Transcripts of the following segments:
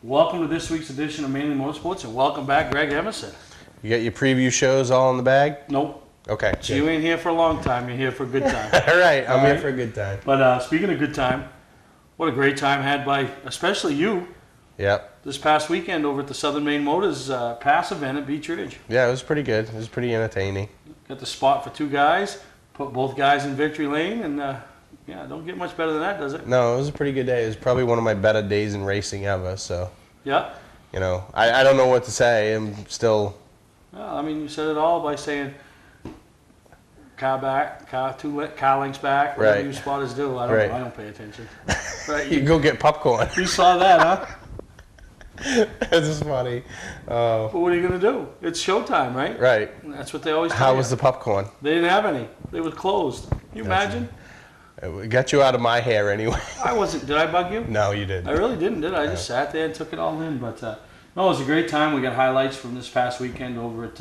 Welcome to this week's edition of Mainely Motorsports, and welcome back, Greg Emerson. You got your preview shows all in the bag? Nope. Okay. So you ain't here for a long time, you're here for a good time. All right, I'm here for a good time. But speaking of good time, what a great time had by especially you this past weekend over at the Southern Maine Motors Pass event at Beach Ridge. Yeah, it was pretty good. It was pretty entertaining. Got the spot for two guys, put both guys in victory lane, and yeah, don't get much better than that, does it? No, it was a pretty good day. It was probably one of my better days in racing ever, so. Yeah. You know, I don't know what to say. I'm still. Well, I mean, you said it all by saying car lengths back, whatever Right. you spotters do. I don't know. I don't pay attention. Right. You go get popcorn. You saw that, huh? This is funny. But what are you going to do? It's showtime, right? Right. That's what they always tell How you. was the popcorn? They didn't have any. They were closed. Can you imagine? It got you out of my hair anyway. I wasn't. Did I bug you? No, you didn't. I really didn't, did I? I just sat there and took it all in. But no, it was a great time. We got highlights from this past weekend over at,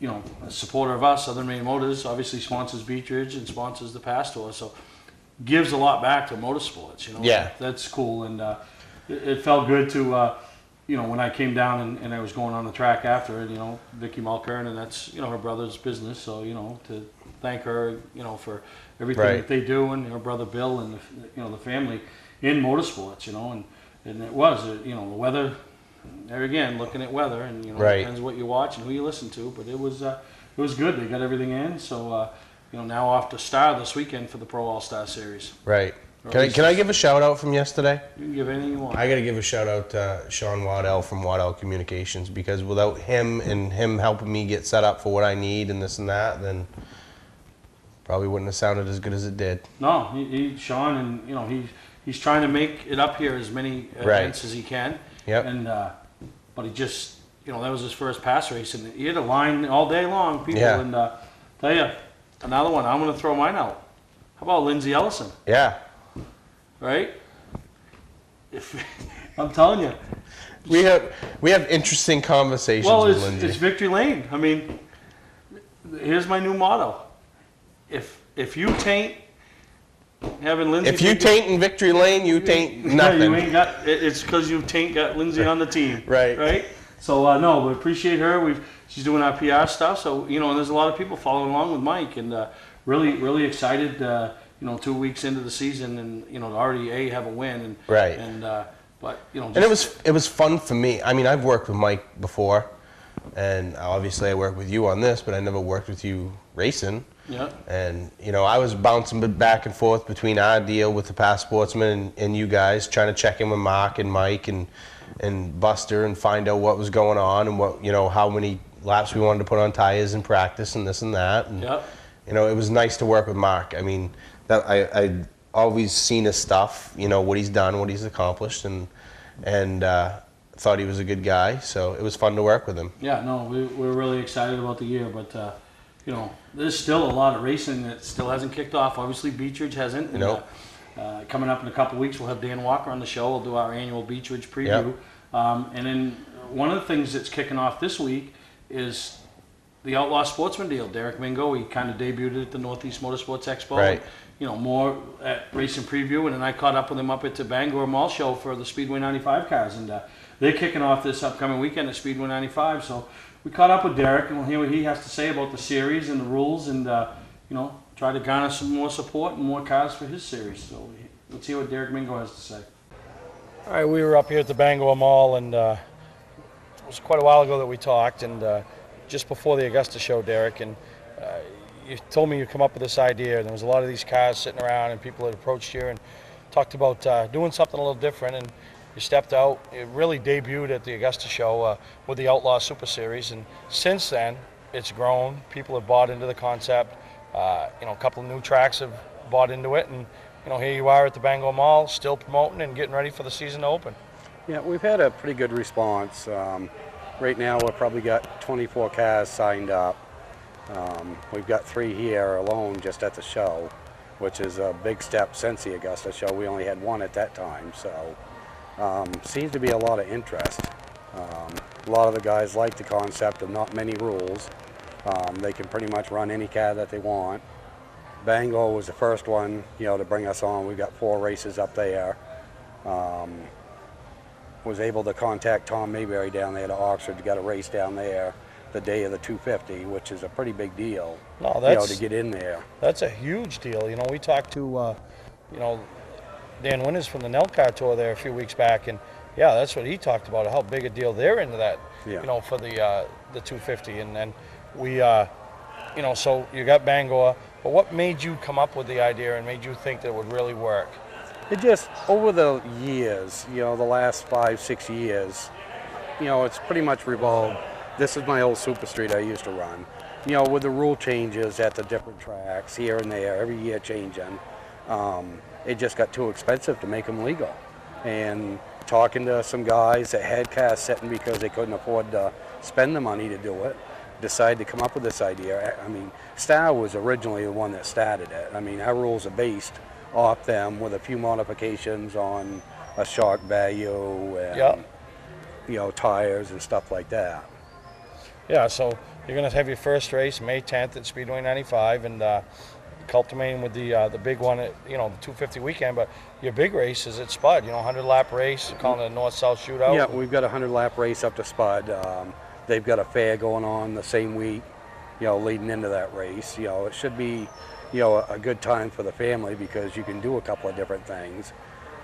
you know, a supporter of us, Southern Maine Motors, obviously sponsors Beach Ridge and sponsors the Pass Tour. So gives a lot back to motorsports, you know. Yeah. That's cool. And it felt good to, you know, when I came down and I was going on the track after it, you know, Vicky Mulkern, and that's, you know, her brother's business. So, you know, to thank her, you know, for everything that they do, and her brother Bill and, you know, the family in motorsports, you know, and it was, you know, the weather, there again, looking at weather, and, you know, it depends what you watch and who you listen to, but it was good. They got everything in, so, you know, now off to Star this weekend for the Pro All-Star Series. Right. Can I give a shout out from yesterday? You can give anything you want. I got to give a shout out to Sean Waddell from Waddell Communications, because without him and him helping me get set up for what I need and this and that, then probably wouldn't have sounded as good as it did. No, Sean, and you know, he's trying to make it up here as many events as he can. Yep. And but he just, you know, that was his first pass race, and he had a line all day long, people. Yeah. And tell you, another one, I'm going to throw mine out. How about Lindsay Ellison? Yeah. Right? I'm telling you. We have interesting conversations with Lindsay. It's victory lane. I mean, here's my new motto. If you taint having Lindsay, if you taint in victory lane, you taint nothing. You ain't got. It's because you taint got Lindsay on the team. Right. Right. So no, we appreciate her. She's doing our PR stuff. So you know, and there's a lot of people following along with Mike, and really excited. You know, 2 weeks into the season, and you know, already have a win, and but you know, and it was fun for me. I mean, I've worked with Mike before, and obviously I worked with you on this, but I never worked with you racing. Yeah. And you know, I was bouncing back and forth between our deal with the Past Sportsman and you guys, trying to check in with Mark and Mike and Buster and find out what was going on and what, you know, how many laps we wanted to put on tires in practice and this and that. And you know, it was nice to work with Mark. I mean, that I always seen his stuff, you know, what he's done, what he's accomplished, and thought he was a good guy. So it was fun to work with him. Yeah, no, we're really excited about the year, but you know, there's still a lot of racing that still hasn't kicked off. Obviously, Beach Ridge hasn't. And, coming up in a couple of weeks, we'll have Dan Walker on the show. We'll do our annual Beach Ridge preview. And then one of the things that's kicking off this week is the Outlaw Sportsman deal. Derek Mingo, he kind of debuted at the Northeast Motorsports Expo. Right. And, you know, more at Racing Preview, and then I caught up with him up at the Bangor Mall Show for the Speedway 95 cars, and they're kicking off this upcoming weekend at Speedway 95. So we caught up with Derek, and we'll hear what he has to say about the series and the rules, and you know, try to garner some more support and more cars for his series. So let's hear what Derek Mingo has to say. All right, we were up here at the Bangor Mall, and it was quite a while ago that we talked, and just before the Augusta show, Derek, and you told me you come up with this idea, and there was a lot of these cars sitting around, and people had approached you and talked about doing something a little different, and you stepped out. It really debuted at the Augusta show with the Outlaw Super Series, and since then it's grown. People have bought into the concept. You know, a couple of new tracks have bought into it, and you know, here you are at the Bangor Mall, still promoting and getting ready for the season to open. Yeah, we've had a pretty good response. Right now we've probably got 24 cars signed up. We've got 3 here alone just at the show, which is a big step since the Augusta show. We only had 1 at that time, so seems to be a lot of interest. A lot of the guys like the concept of not many rules. They can pretty much run any car that they want. Bangor was the first one, you know, to bring us on. We've got 4 races up there. was able to contact Tom Mayberry down there to Oxford, got a race down there the day of the 250, which is a pretty big deal. No, that's, to get in there. That's a huge deal. You know, we talked to, Dan Winters from the Nelcar Tour there a few weeks back, and yeah, that's what he talked about, how big a deal they're into that, for the 250. And then we, so you got Bangor, but what made you come up with the idea and made you think that it would really work? It just, over the years, the last 5-6 years, it's pretty much revolved. This is my old super street I used to run. With the rule changes at the different tracks here and there, every year changing, it just got too expensive to make them legal. And talking to some guys that had cars sitting because they couldn't afford to spend the money to do it, decided to come up with this idea. I mean, Star was originally the one that started it. I mean, our rules are based off them with a few modifications on a shock value and, tires and stuff like that. Yeah, so you're going to have your first race May 10th at Speedway 95, and culminating with the big one at, the 250 weekend, but your big race is at Spud, 100-lap race, calling it a north-south shootout. Yeah, we've got a 100-lap race up to Spud. They've got a fair going on the same week, leading into that race. It should be, a good time for the family because you can do a couple of different things.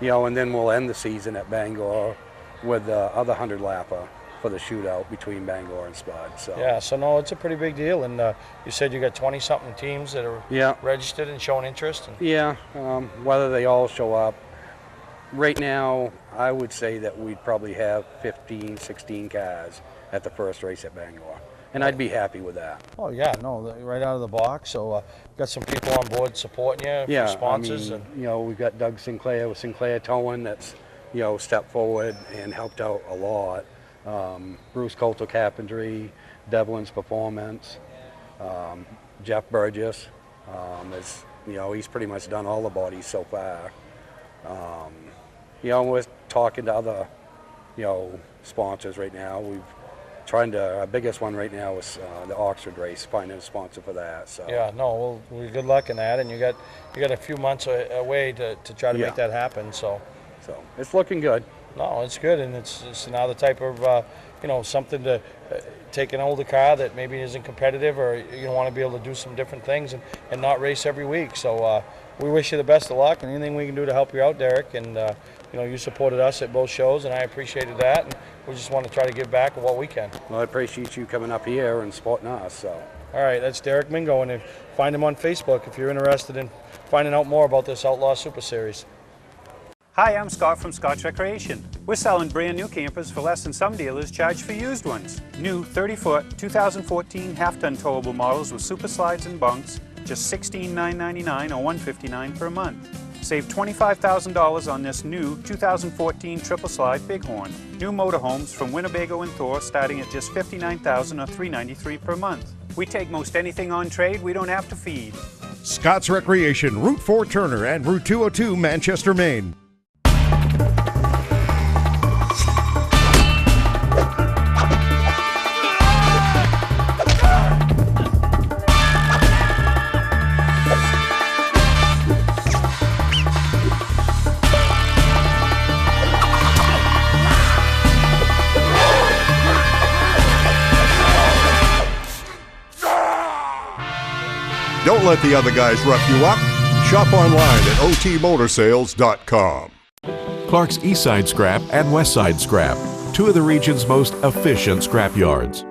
And then we'll end the season at Bangor with the other 100-lapper for the shootout between Bangor and Spud. So. Yeah, so no, it's a pretty big deal, and you said you got 20-something teams that are registered and showing interest. Yeah, whether they all show up. Right now, I would say that we'd probably have 15, 16 cars at the first race at Bangor, and I'd be happy with that. Oh yeah, no, right out of the box. So got some people on board supporting you, sponsors. I mean, we've got Doug Sinclair with Sinclair Towing that's, stepped forward and helped out a lot. Bruce Coulter Carpentry, Devlin's Performance, Jeff Burgess, he's pretty much done all the bodies so far. We're talking to other, sponsors right now. Our biggest one right now is the Oxford race, finding a sponsor for that. So. Yeah, no, well, good luck in that, and you got a few months away to try to make that happen. So it's looking good. No, it's good, and it's now the type of something to take an older car that maybe isn't competitive, or you want to be able to do some different things and not race every week. So we wish you the best of luck, and anything we can do to help you out, Derek. And you supported us at both shows, and I appreciated that. And we just want to try to give back what we can. Well, I appreciate you coming up here and supporting us. So. All right, that's Derek Mingo, and find him on Facebook if you're interested in finding out more about this Outlaw Super Series. Hi, I'm Scott from Scott's Recreation. We're selling brand new campers for less than some dealers charge for used ones. New 30-foot 2014 half-ton towable models with super slides and bunks, just $16,999 or $159 per month. Save $25,000 on this new 2014 triple slide Bighorn. New motorhomes from Winnebago and Thor starting at just $59,000 or $393 per month. We take most anything on trade we don't have to feed. Scott's Recreation, Route 4 Turner and Route 202 Manchester, Maine. Don't let the other guys rough you up. Shop online at otmotorsales.com. Clark's Eastside Scrap and Westside Scrap, two of the region's most efficient scrap yards.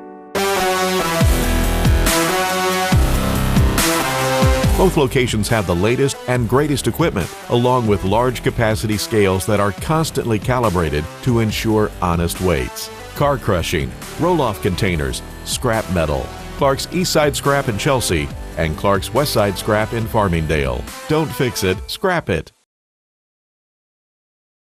Both locations have the latest and greatest equipment, along with large capacity scales that are constantly calibrated to ensure honest weights. Car crushing, roll-off containers, scrap metal. Clark's Eastside Scrap in Chelsea and Clark's Westside Scrap in Farmingdale. Don't fix it, scrap it.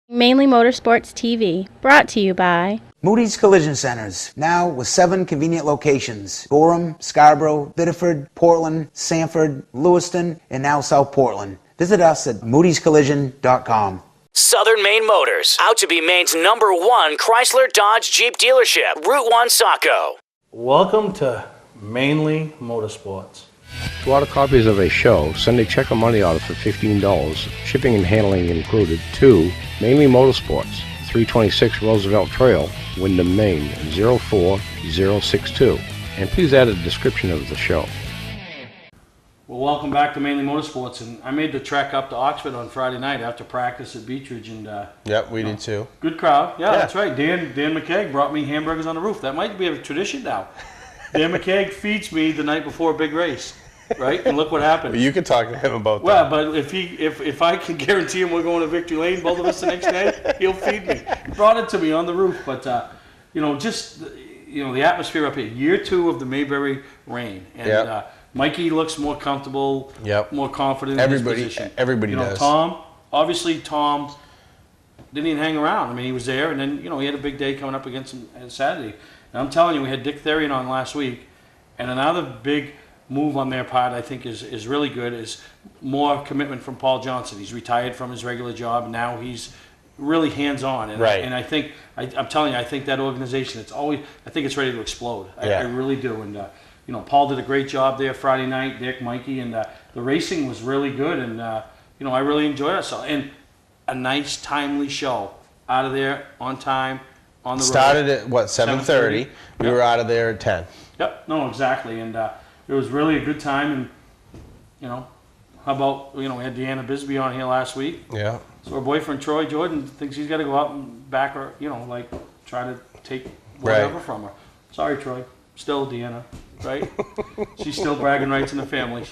Mainely Motorsports TV, brought to you by Moody's Collision Centers, now with 7 convenient locations: Gorham, Scarborough, Biddeford, Portland, Sanford, Lewiston, and now South Portland. Visit us at moodyscollision.com. Southern Maine Motors, out to be Maine's #1 Chrysler Dodge Jeep dealership, Route 1 Saco. Welcome to Mainely Motorsports. To order copies of a show, send a check or money order for $15, shipping and handling included, to Mainly Motorsports, 326 Roosevelt Trail, Windham, Maine, 04062. And please add a description of the show. Well, welcome back to Mainly Motorsports, and I made the trek up to Oxford on Friday night after practice at Beechridge, and Yep, we did too. good crowd. Yeah, that's right. Dan McKeag brought me hamburgers on the roof. That might be a tradition now. Dan McKeag feeds me the night before a big race, right? And look what happened. You can talk to him about Well, that. but if I can guarantee him we're going to Victory Lane, both of us the next day, he'll feed me. He brought it to me on the roof, but just the atmosphere up here. Year 2 of the Mayberry rain, and Mikey looks more comfortable, more confident in his position. Everybody does. Tom didn't even hang around. I mean, he was there, and then he had a big day coming up against him on Saturday. And I'm telling you, we had Dick Therian on last week, and another big move on their part, I think, is really good, is more commitment from Paul Johnson. He's retired from his regular job, and now he's really hands-on. And I think, I'm telling you, I think that organization, I think it's ready to explode. I really do. And, Paul did a great job there Friday night, Dick, Mikey, and the racing was really good, and, I really enjoyed it. And a nice, timely show. Out of there, on time, on the road. Started at, 7:30? We were out of there at 10. Yep, no, exactly. And it was really a good time, and, how about, we had Deanna Bisbee on here last week. Yeah. So her boyfriend, Troy Jordan, thinks he's got to go out and back her, try to take whatever from her. Sorry, Troy. Still Deanna, right? She's still bragging rights in the family.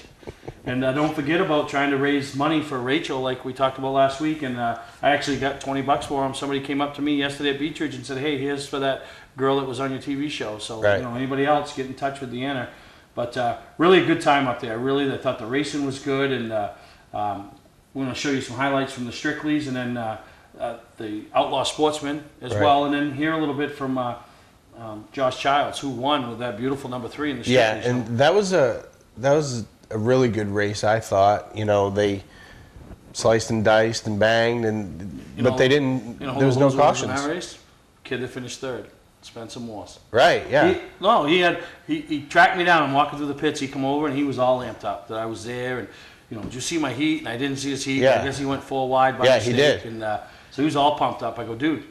And don't forget about trying to raise money for Rachel, like we talked about last week. And I actually got $20 for him. Somebody came up to me yesterday at Beechridge and said, "Hey, here's for that girl that was on your TV show." So, anybody else, get in touch with Deanna. But really a good time up there. I thought the racing was good. And we're going to show you some highlights from the Strickleys and then the Outlaw Sportsmen as well. And then hear a little bit from Josh Childs, who won with that beautiful number 3 in the Strickleys. Yeah, and that was a really good race, I thought. They sliced and diced and banged, but they didn't. There was no cautions. In that race, kid that finished 3rd, Spencer Morse. Right. Yeah. He tracked me down. I'm walking through the pits. He come over and he was all amped up that I was there. And did you see my heat? And I didn't see his heat. Yeah. I guess he went 4 wide by mistake. He did. And so he was all pumped up. I go, "Dude,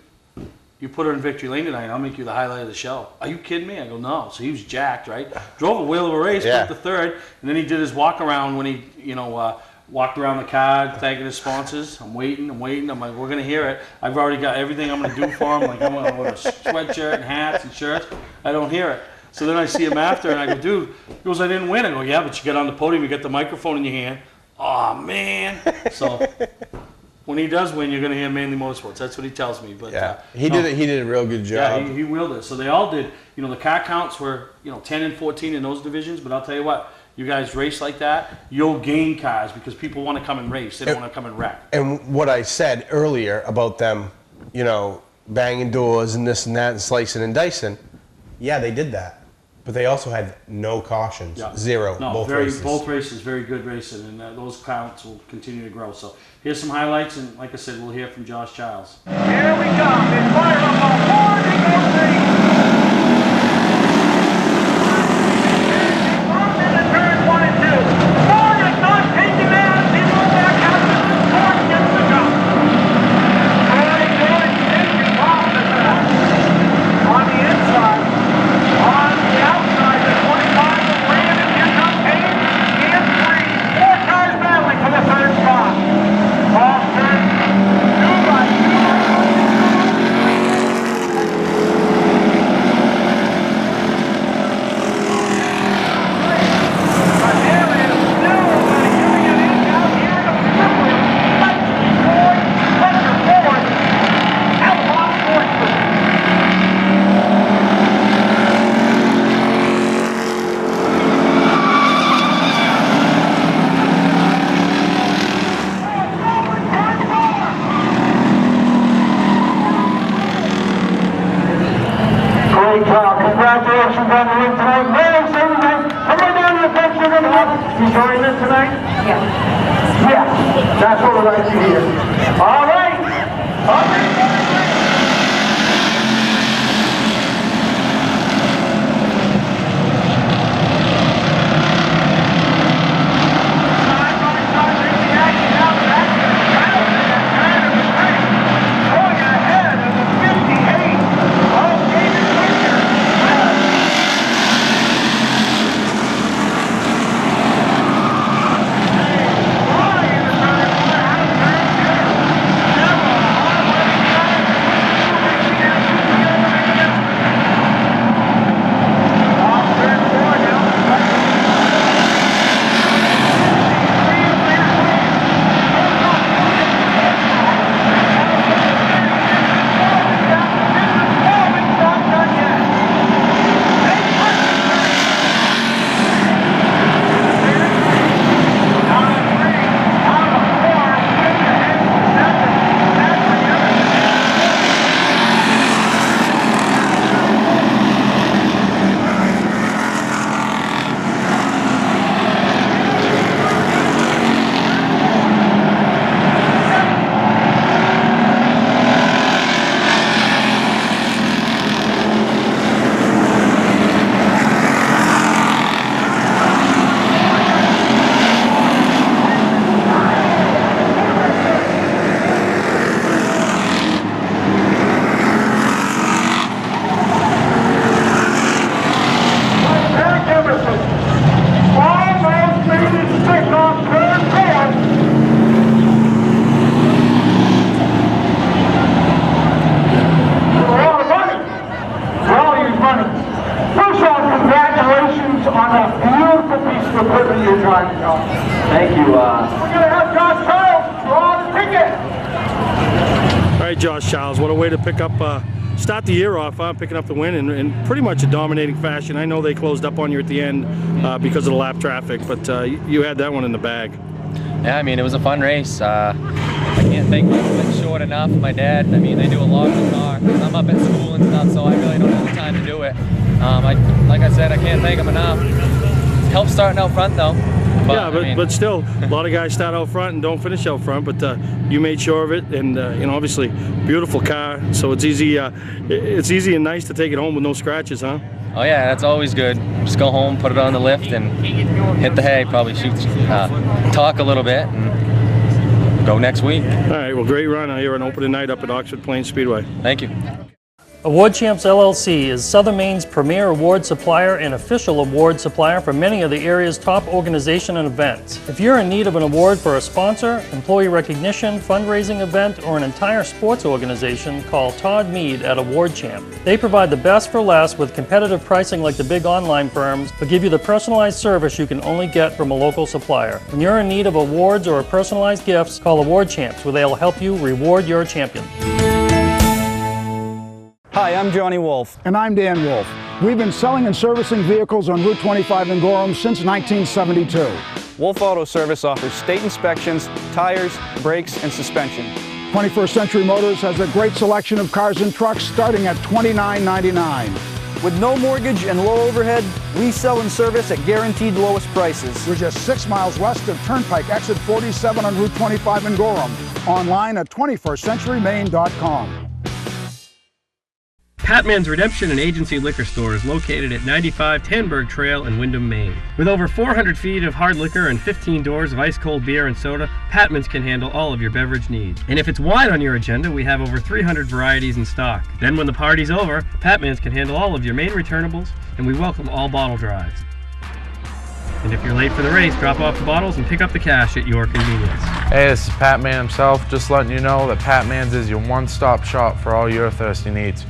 you put her in Victory Lane tonight, I'll make you the highlight of the show." "Are you kidding me?" I go, "No." So he was jacked, right? Drove a whale of a race, put the 3rd, and then he did his walk around when he, walked around the car, thanking his sponsors. I'm waiting. I'm like, "We're gonna hear it. I've already got everything I'm gonna do for him. Like I'm gonna wear a sweatshirt and hats and shirts." I don't hear it. So then I see him after, and I go, "Dude," he goes, "I didn't win." I go, "Yeah, but you get on the podium, you get the microphone in your hand." "Oh man!" So. When he does win, you're going to hear Mainly Motorsports. That's what he tells me. But he did a real good job. Yeah, he wheeled it. So they all did. The car counts were 10 and 14 in those divisions. But I'll tell you what, you guys race like that, you'll gain cars because people want to come and race. They don't want to come and wreck. And what I said earlier about them, banging doors and this and that and slicing and dicing, yeah, they did that. But they also had no cautions, 0, No, both races. Both races, very good racing, and those counts will continue to grow. So here's some highlights, and like I said, we'll hear from Josh Childs. Here we come. It's fire up on 4, they go 3. Comes into turn 1 and 2. Ford is not taking out. He moves back out. Ford gets the jump. Very good. Taking off the track. On the inside. On the outside, the 25 of Brandon. Here comes Payne. He is 3. 4 cars battling for the 3rd spot. Off turn. 2 right. Great job. Congratulations on the win tonight. Mary, say anything. Come on down to the picture with us. You joining us tonight? Yes. Yes. That's what we'd like to hear. All right. All right. Going ahead of the time, John. Thank you. We're going to have Josh Charles draw the ticket. All right, Josh Charles, what a way to pick up, start the year off, picking up the win in pretty much a dominating fashion. I know they closed up on you at the end because of the lap traffic, but you had that one in the bag. Yeah, I mean, it was a fun race. I can't thank my short enough. My dad, I mean, they do a lot in the car. I'm up at school and stuff, so I really don't have the time to do it. Like I said, I can't thank them enough. It helps starting out front, though. But, yeah, but still, a lot of guys start out front and don't finish out front. But you made sure of it, and you know, obviously, beautiful car. So it's easy. It's easy and nice to take it home with no scratches, huh? Oh yeah, that's always good. Just go home, put it on the lift, and hit the hay. Probably talk a little bit, and go next week. All right. Well, great run here on opening night up at Oxford Plains Speedway. Thank you. Award Champs LLC is Southern Maine's premier award supplier and official award supplier for many of the area's top organizations and events. If you're in need of an award for a sponsor, employee recognition, fundraising event, or an entire sports organization, call Todd Mead at Award Champ. They provide the best for less with competitive pricing like the big online firms, but give you the personalized service you can only get from a local supplier. When you're in need of awards or personalized gifts, call Award Champs, where they'll help you reward your champion. Hi, I'm Johnny Wolf. And I'm Dan Wolf. We've been selling and servicing vehicles on Route 25 in Gorham since 1972. Wolf Auto Service offers state inspections, tires, brakes, and suspension. 21st Century Motors has a great selection of cars and trucks starting at $29.99. With no mortgage and low overhead, we sell and service at guaranteed lowest prices. We're just 6 miles west of Turnpike, exit 47 on Route 25 in Gorham. Online at 21stcenturymaine.com. Patman's Redemption and Agency Liquor Store is located at 95 Tanberg Trail in Windham, Maine. With over 400 feet of hard liquor and 15 doors of ice-cold beer and soda, Patman's can handle all of your beverage needs. And if it's wine on your agenda, we have over 300 varieties in stock. Then when the party's over, Patman's can handle all of your Maine returnables, and we welcome all bottle drives. And if you're late for the race, drop off the bottles and pick up the cash at your convenience. Hey, this is Pat Man himself, just letting you know that Pat Man's is your one-stop shop for all your thirsty needs.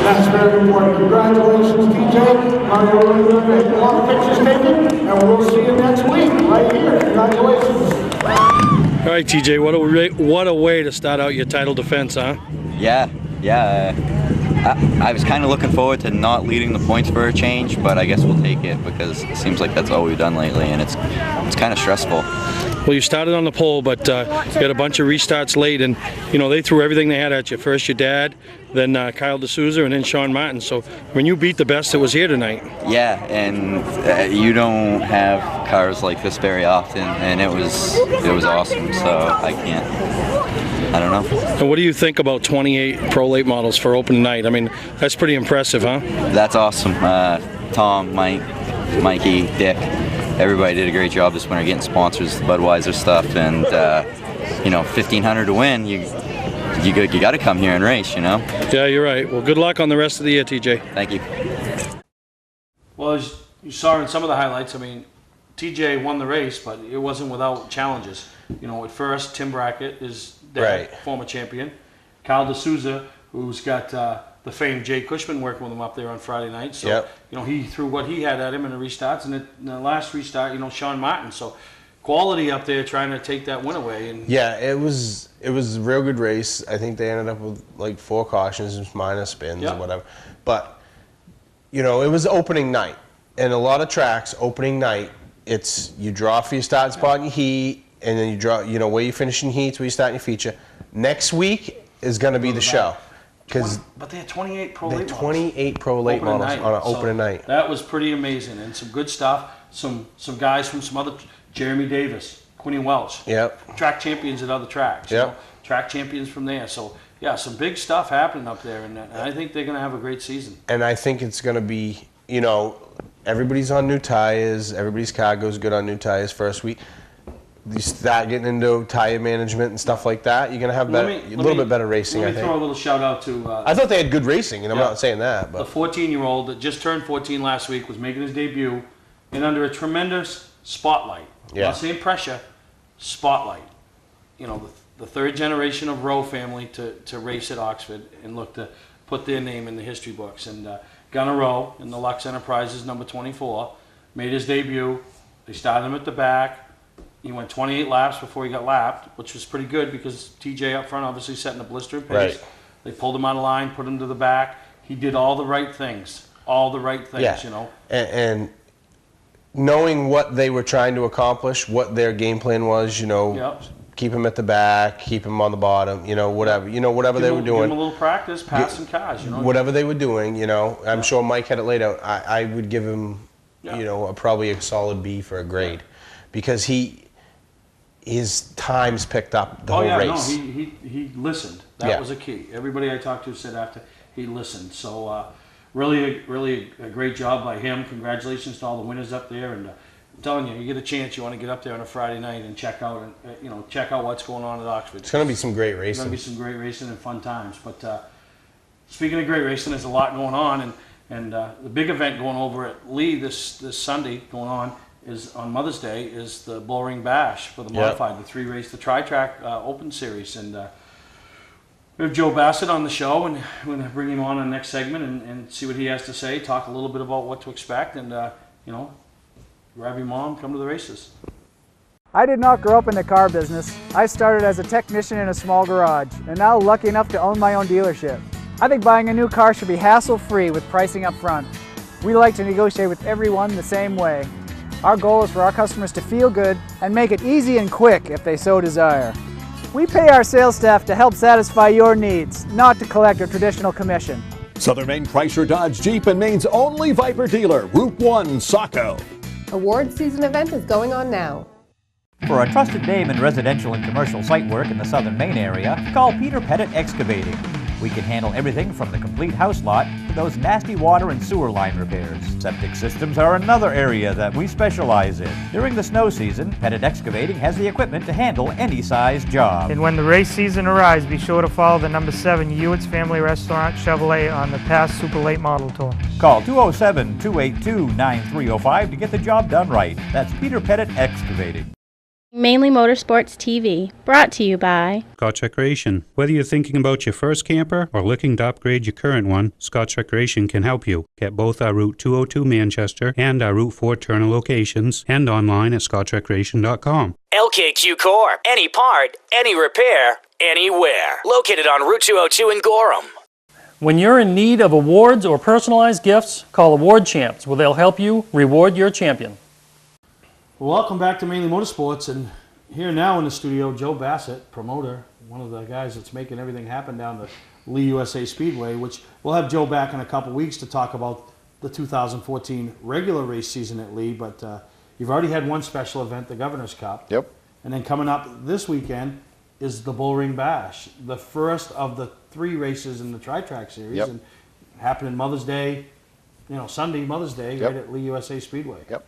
That's very important. Congratulations, TJ. Now you're going to make a lot of pictures taken, and we'll see you next week right here. Congratulations. All right, TJ, what a way to start out your title defense, huh? Yeah. I was kind of looking forward to not leading the points for a change, but I guess we'll take it because it seems like that's all we've done lately, and it's kind of stressful. Well, you started on the pole, but got a bunch of restarts late, and they threw everything they had at you. First your dad, then Kyle D'Souza, and then Sean Martin. So when you beat the best that was here tonight. Yeah, and you don't have cars like this very often, and it was awesome. So I don't know. And what do you think about 28 Pro Late models for opening night? I mean, that's pretty impressive, huh? That's awesome. Tom, Mike, Mikey, Dick, everybody did a great job this winter getting sponsors, the Budweiser stuff, and $1,500 to win. You got to come here and race, Yeah, you're right. Well, good luck on the rest of the year, TJ. Thank you. Well, as you saw in some of the highlights, I mean, TJ won the race, but it wasn't without challenges. At first, Tim Brackett is their former champion. Kyle D'Souza, who's got the famed Jay Cushman working with him up there on Friday night. So, he threw what he had at him in the restarts, and in the last restart, Sean Martin. So, quality up there trying to take that win away. And yeah, it was a real good race. I think they ended up with like 4 cautions, minor spins or whatever. But, it was opening night. And a lot of tracks, opening night, it's you draw for your start spot in your heat, and then you draw, where you finish in heats, where you start in your feature. Next week is going to be the show. But they had 28 Pro Late models. 28 Pro Late models on an opening night. That was pretty amazing, and some good stuff. Some guys from some other, Jeremy Davis, Quinny Welch, track champions at other tracks. Track champions from there. So yeah, some big stuff happening up there, and I think they're going to have a great season. And I think it's going to be, everybody's on new tires. Everybody's car goes good on new tires first week. You start getting into tire management and stuff like that, you're going to have a little bit better racing, I think. Let me throw a little shout out to... I thought they had good racing, and I'm not saying that. But the 14-year-old that just turned 14 last week was making his debut, and under a tremendous spotlight. I'm not saying pressure, spotlight. The third generation of Rowe family to race at Oxford and look to put their name in the history books. And Gunnar Rowe in the Lux Enterprises number 24 made his debut. They started him at the back. He went 28 laps before he got lapped, which was pretty good because TJ up front obviously setting a blister pace. Right. They pulled him out of line, put him to the back. He did all the right things. And knowing what they were trying to accomplish, what their game plan was, keep him at the back, keep him on the bottom, whatever, whatever they were doing. Give him a little practice, pass some cars, Whatever they were doing, I'm sure Mike had it laid out. I would give him, probably a solid B for a grade, because his times picked up the whole race. No, he listened. That was a key. Everybody I talked to said after he listened. So really a great job by him. Congratulations to all the winners up there. And I'm telling you, you get a chance, you want to get up there on a Friday night and check out what's going on at Oxford. It's going to be some great racing. It's going to be some great racing and fun times. But speaking of great racing, there's a lot going on, and the big event going over at Lee this Sunday going on is on Mother's Day is the Bullring Bash for the modified, the 3-race, the Tri-Track Open Series. And we have Joe Bassett on the show, and we're going to bring him on the next segment and see what he has to say, talk a little bit about what to expect, and, grab your mom, come to the races. I did not grow up in the car business. I started as a technician in a small garage, and now lucky enough to own my own dealership. I think buying a new car should be hassle-free with pricing up front. We like to negotiate with everyone the same way. Our goal is for our customers to feel good and make it easy and quick if they so desire. We pay our sales staff to help satisfy your needs, not to collect a traditional commission. Southern Maine Chrysler Dodge Jeep and Maine's only Viper dealer, Route 1, Saco. Award season event is going on now. For a trusted name in residential and commercial site work in the Southern Maine area, call Peter Pettit Excavating. We can handle everything from the complete house lot to those nasty water and sewer line repairs. Septic systems are another area that we specialize in. During the snow season, Pettit Excavating has the equipment to handle any size job. And when the race season arrives, be sure to follow the number 7 Hewitt's Family Restaurant Chevrolet on the past Super Late Model Tour. Call 207-282-9305 to get the job done right. That's Peter Pettit Excavating. Mainely Motorsports TV, brought to you by Scotch Recreation. Whether you're thinking about your first camper or looking to upgrade your current one, Scotch Recreation can help you. Get both our Route 202 Manchester and our Route 4 Turner locations and online at scotchrecreation.com. LKQ Core. Any part, any repair, anywhere. Located on Route 202 in Gorham. When you're in need of awards or personalized gifts, call Award Champs, where they'll help you reward your champion. Well, welcome back to Mainly Motorsports, and here now in the studio, Joe Bassett, promoter, one of the guys that's making everything happen down the Lee USA Speedway, which we'll have Joe back in a couple weeks to talk about the 2014 regular race season at Lee. But you've already had one special event, the Governor's Cup. Yep. And then coming up this weekend is the Bullring Bash, the first of the 3 races in the Tri-Track Series. Yep. And happening Mother's Day, Sunday, Mother's Day, Yep. right at Lee USA Speedway. Yep.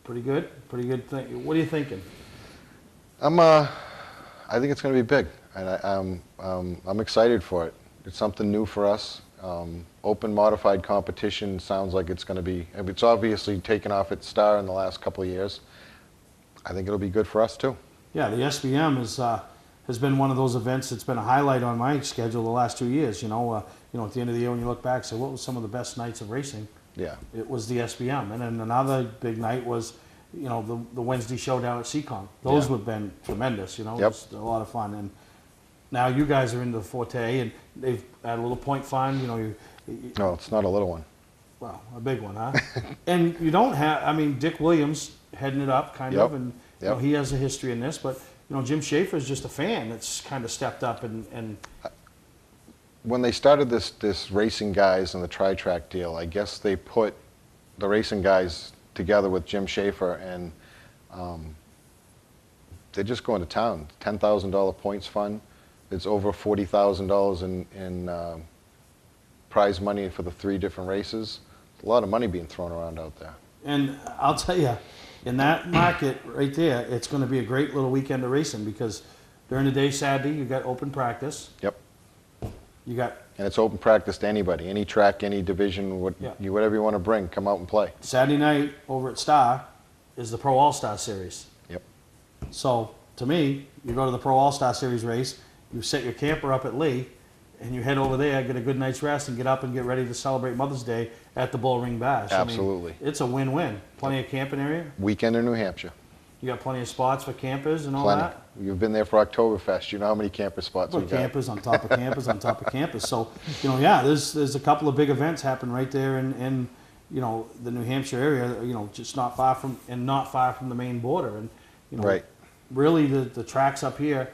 Pretty good thing. What are you thinking? I think it's going to be big, and I'm excited for it. It's something new for us. Open modified competition sounds like it's going to be. It's obviously taken off its star in the last couple of years. I think it'll be good for us too. Yeah, the SBM has been one of those events that's been a highlight on my schedule the last 2 years. At the end of the year when you look back, say what was some of the best nights of racing? Yeah. It was the SBM, and then another big night was, the Wednesday showdown at Seacon. Those Yeah. have been tremendous. It Yep. was a lot of fun. And now you guys are into the Forte, and they've had a little point fund. No, it's not a little one. Well, a big one, huh? And you don't have. Dick Williams heading it up, kind Yep. of, and Yep. he has a history in this. But Jim Schaefer is just a fan that's kind of stepped up and. When they started this racing guys and the Tri-Track deal, I guess they put the racing guys together with Jim Schaefer, and they're just going to town. $10,000 points fund. It's over $40,000 in prize money for the 3 different races. A lot of money being thrown around out there. And I'll tell you, in that market right there, it's going to be a great little weekend of racing because during the day Saturday you got open practice. Yep. You got And it's open practice to anybody, any track, any division, whatever you want to bring, come out and play. Saturday night over at Star is the Pro All-Star Series. Yep. So to me, you go to the Pro All-Star Series race, you set your camper up at Lee, and you head over there, get a good night's rest, and get up and get ready to celebrate Mother's Day at the Bullring Bash. Absolutely. It's a win-win. Plenty of camping area. Weekend in New Hampshire. You got plenty of spots for campers and all Plenty. that. You've been there for Oktoberfest. You know how many camper spots we got. Campers on top of campers on top of campers. So, there's a couple of big events happening right there in the New Hampshire area. Just not far from the main border. And Right. really the tracks up here,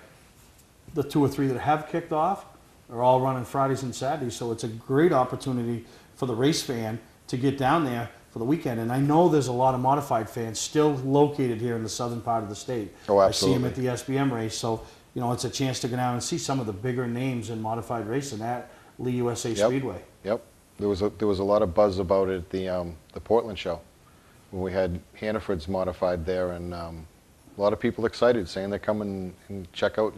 the 2 or 3 that have kicked off, are all running Fridays and Saturdays. So it's a great opportunity for the race fan to get down there for the weekend. And I know there's a lot of modified fans still located here in the southern part of the state. Oh, I see them absolutely. at the SBM race. So, it's a chance to go down and see some of the bigger names in modified racing at Lee USA Speedway. Yep. There was a lot of buzz about it at the Portland show when we had Hannaford's modified there, and a lot of people excited, saying they're coming and check out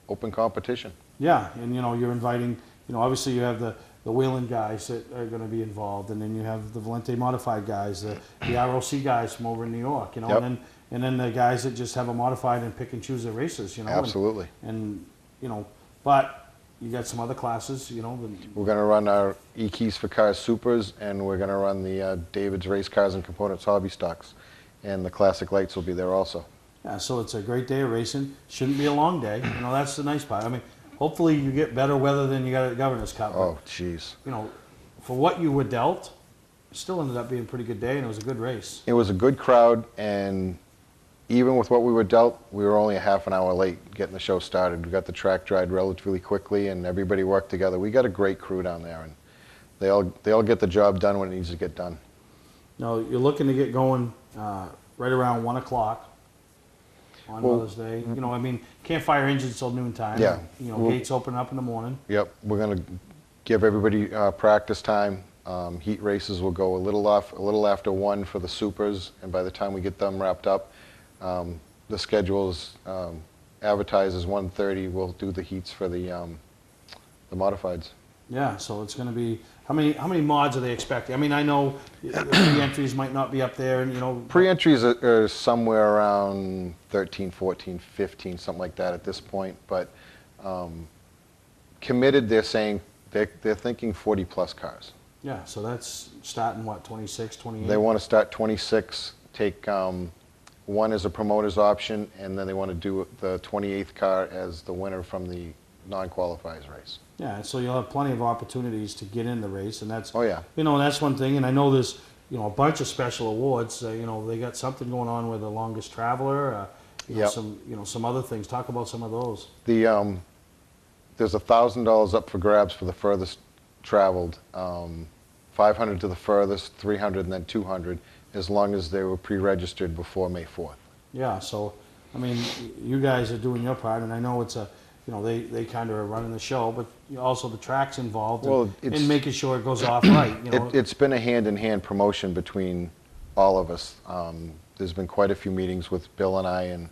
open competition. Yeah, and you're inviting, obviously you have the Whelen guys that are going to be involved, and then you have the Valente modified guys, the ROC guys from over in New York, Yep. and then the guys that just have a modified and pick and choose their races, Absolutely. And but you got some other classes, We're going to run our E-Keys for Cars Supers, and we're going to run the David's Race Cars and Components Hobby Stocks, and the Classic Lights will be there also. Yeah, so it's a great day of racing. Shouldn't be a long day. That's the nice part. Hopefully you get better weather than you got at the Governor's Cup. Oh, jeez. For what you were dealt, it still ended up being a pretty good day, and it was a good race. It was a good crowd, and even with what we were dealt, we were only a half an hour late getting the show started. We got the track dried relatively quickly, and everybody worked together. We got a great crew down there, and they all get the job done when it needs to get done. Now, you're looking to get going right around 1 o'clock on Mother's Day. Can't fire engines till noontime. Yeah. Gates open up in the morning. Yep, we're going to give everybody practice time. Heat races will go a little after 1 for the supers, and by the time we get them wrapped up, the schedule's advertised as 1:30. We'll do the heats for the modifieds. Yeah, so it's going to be how many mods are they expecting? I know pre-entries might not be up there, and Pre-entries are somewhere around 13, 14, 15, something like that at this point. But committed, they're saying they're thinking 40 plus cars. Yeah, so that's starting what, 26, 28? They want to start 26, take 1 as a promoter's option, and then they want to do the 28th car as the winner from the non-qualifiers race. Yeah, so you'll have plenty of opportunities to get in the race, and that's yeah. That's one thing. And I know there's a bunch of special awards. They got something going on with the longest traveler. Yep. some other things. Talk about some of those. There's $1,000 up for grabs for the furthest traveled, 500 to the furthest, 300, and then 200, as long as they were pre-registered before May 4th. Yeah, so, I mean, you guys are doing your part, and I know it's they kind of are running the show, but also the track's involved in making sure it goes off right. It's been a hand-in-hand promotion between all of us. There's been quite a few meetings with Bill and I and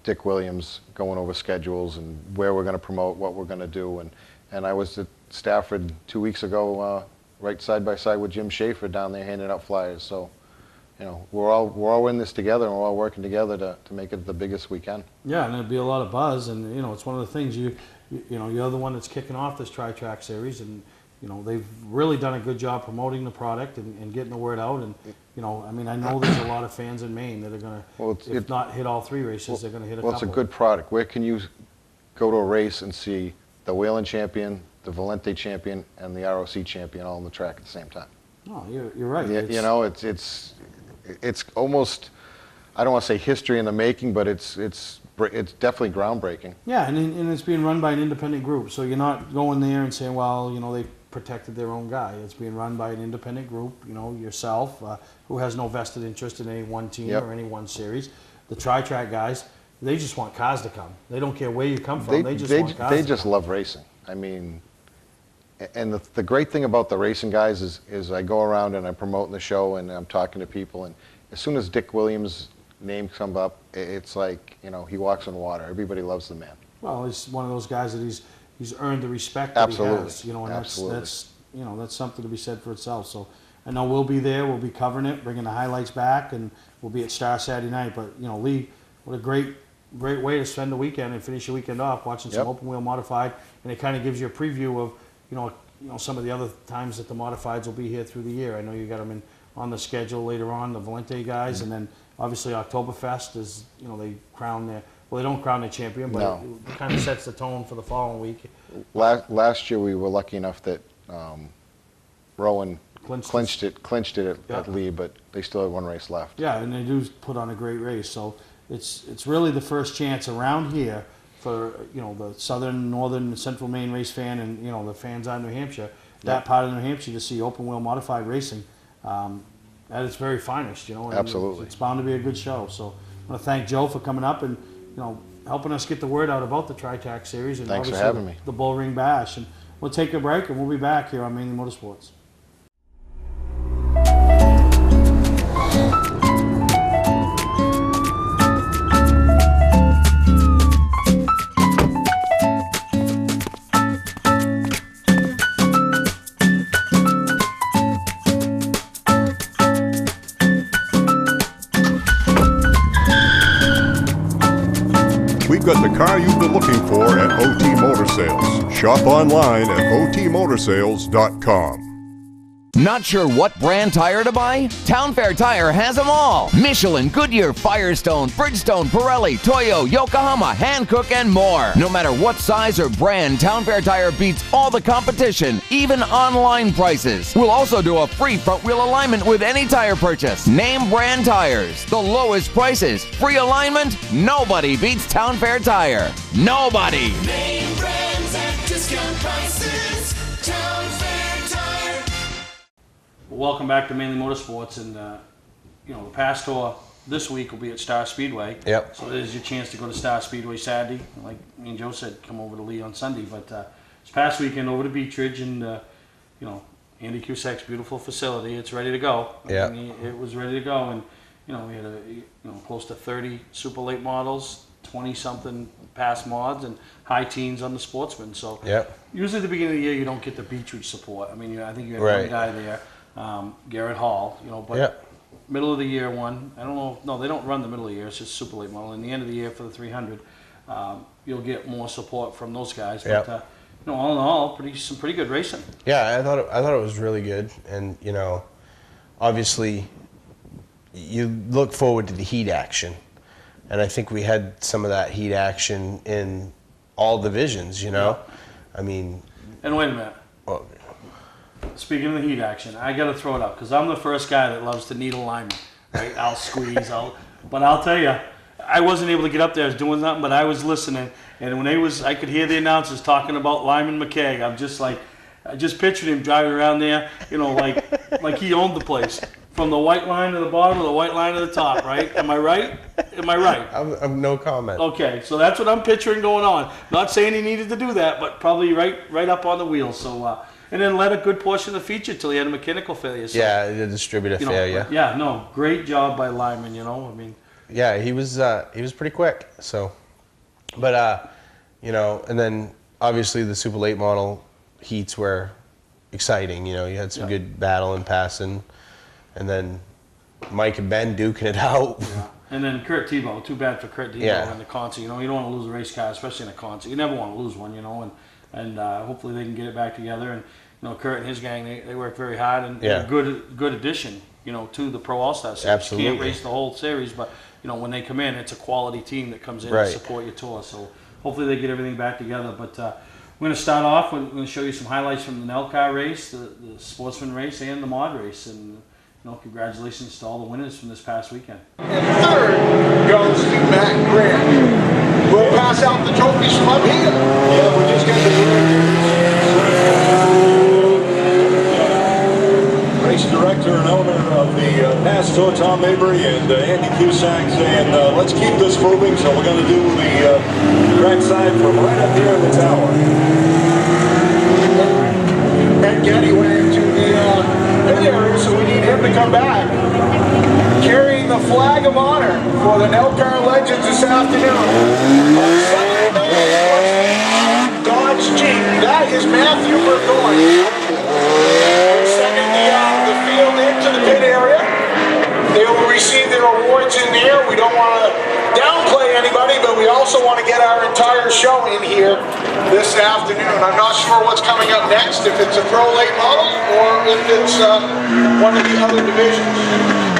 Dick Williams going over schedules and where we're going to promote, what we're going to do. And I was at Stafford 2 weeks ago, right side by side with Jim Schaefer down there handing out flyers. So, we're all in this together, and we're all working together to make it the biggest we can. Yeah, and there'll be a lot of buzz, and it's one of the things you're the one that's kicking off this Tri-Track series, and they've really done a good job promoting the product and getting the word out. And I mean, I know there's a lot of fans in Maine that are going to, if not hit all 3 races, they're going to hit a couple. Well, it's a good product. Where can you go to a race and see the Whelen champion, the Valente champion, and the ROC champion all on the track at the same time? Oh, you're right. It's almost, I don't want to say history in the making, but it's definitely groundbreaking. Yeah, and it's being run by an independent group, so you're not going there and saying, well, they protected their own guy. It's being run by an independent group, yourself, who has no vested interest in any one team or any one series. The Tri-Track guys, they just want cars to come. They don't care where you come from. They just want cars. They just love racing. I mean, and the great thing about the racing guys is I go around and I'm promoting the show and I'm talking to people, and as soon as Dick Williams' name comes up, it's like, he walks on water. Everybody loves the man. Well, he's one of those guys that he's earned the respect Absolutely. that he has. And Absolutely. that's something to be said for itself. So I know we'll be there. We'll be covering it, bringing the highlights back, and we'll be at Star Saturday night. But Lee, what a great way to spend the weekend and finish your weekend off watching some open wheel modified, and it kind of gives you a preview of some of the other times that the modifieds will be here through the year. I know you got them on the schedule later on, the Valente guys, and then obviously Oktoberfest is, they crown their, well, they don't crown their champion, but it kind of sets the tone for the following week. Last year we were lucky enough that Rowan clinched it at Lee, but they still had 1 race left. Yeah, and they do put on a great race. So it's really the first chance around here for the southern, northern, central Maine race fan, and the fans out of New Hampshire, that part of New Hampshire, to see open wheel modified racing at its very finest. And absolutely, it's bound to be a good show. So I want to thank Joe for coming up and helping us get the word out about the Tri-Track series, and thanks for having me. The Bull Ring Bash. And we'll take a break, and we'll be back here on Mainly Motorsports. We've got the car you've been looking for at OT Motor Sales. Shop online at otmotorsales.com. Not sure what brand tire to buy? Town Fair Tire has them all. Michelin, Goodyear, Firestone, Bridgestone, Pirelli, Toyo, Yokohama, Hankook, and more. No matter what size or brand, Town Fair Tire beats all the competition, even online prices. We'll also do a free front wheel alignment with any tire purchase. Name brand tires, the lowest prices, free alignment. Nobody beats Town Fair Tire. Nobody. Name brands at discount prices. Town Fair Tire. Welcome back to Mainly Motorsports, and the Pass Tour this week will be at Star Speedway. Yep. So there's your chance to go to Star Speedway Saturday. Like me and Joe said, come over to Lee on Sunday. But this past weekend over to Beechridge, and Andy Cusack's beautiful facility. It's ready to go. Yeah. I mean, it was ready to go, and we had close to 30 super late models, 20-something pass mods, and high teens on the Sportsman. So usually at the beginning of the year you don't get the Beechridge support. I mean, I think you had one guy there. Garrett Hall, but middle of the year one, I don't know, no, they don't run the middle of the year, it's just super late model. In the end of the year for the 300, you'll get more support from those guys. But all in all, some pretty good racing. Yeah, I thought it was really good, and obviously you look forward to the heat action, and I think we had some of that heat action in all divisions. I mean. And wait a minute. Well, speaking of the heat action, I got to throw it up because I'm the first guy that loves to needle alignment. Right? I'll squeeze. But I'll tell you, I wasn't able to get up there. I was doing something, but I was listening. And when I could hear the announcers talking about Lyman McKay. I'm just like, I just pictured him driving around there, you know, like he owned the place. From the white line to the bottom to the white line to the top, right? Am I right? Am I right? I'm no comment. Okay, so that's what I'm picturing going on. Not saying he needed to do that, but probably right up on the wheel. So, and then led a good portion of the feature till he had a mechanical failure. So, Yeah, the distributor you know, failure. Yeah, no, great job by Lyman. You know, I mean. Yeah, he was pretty quick. So, but you know, and then obviously the super late model heats were exciting. You know, you had some good battle and passing, and then Mike and Ben duking it out. Yeah. And then Kurt Tebow. Too bad for Kurt Tebow in the concert. You know, you don't want to lose a race car, especially in a concert. You never want to lose one. You know, and hopefully they can get it back together. And you know, Kurt and his gang, they work very hard and a good addition. You know, to the Pro All-Star Series. Absolutely. You can't race the whole series, but you know, when they come in, it's a quality team that comes in to support your tour. So hopefully they get everything back together. But we're going to start off. We're going to show you some highlights from the Nell car race, the sportsman race, and the mod race. And you know, congratulations to all the winners from this past weekend. And third goes to Matt Grant. We'll pass out the trophies from up here. Yeah, we just got the race director and owner of the past tour, Tom Mabry and Andy Cusack, saying, let's keep this moving, so we're going to do the track side from right up here in the tower. And Getty went into the pit area, so we need him to come back. Carrying the flag of honor for the Nelcar Legends this afternoon. Dodge Jeep. That is Matthew Burgoyne. Sending the field into the pit area. They will receive their awards in there. We don't want to downplay anybody, but we also want to get our entire show in here this afternoon. I'm not sure what's coming up next, if it's a pro late model or if it's one of the other divisions.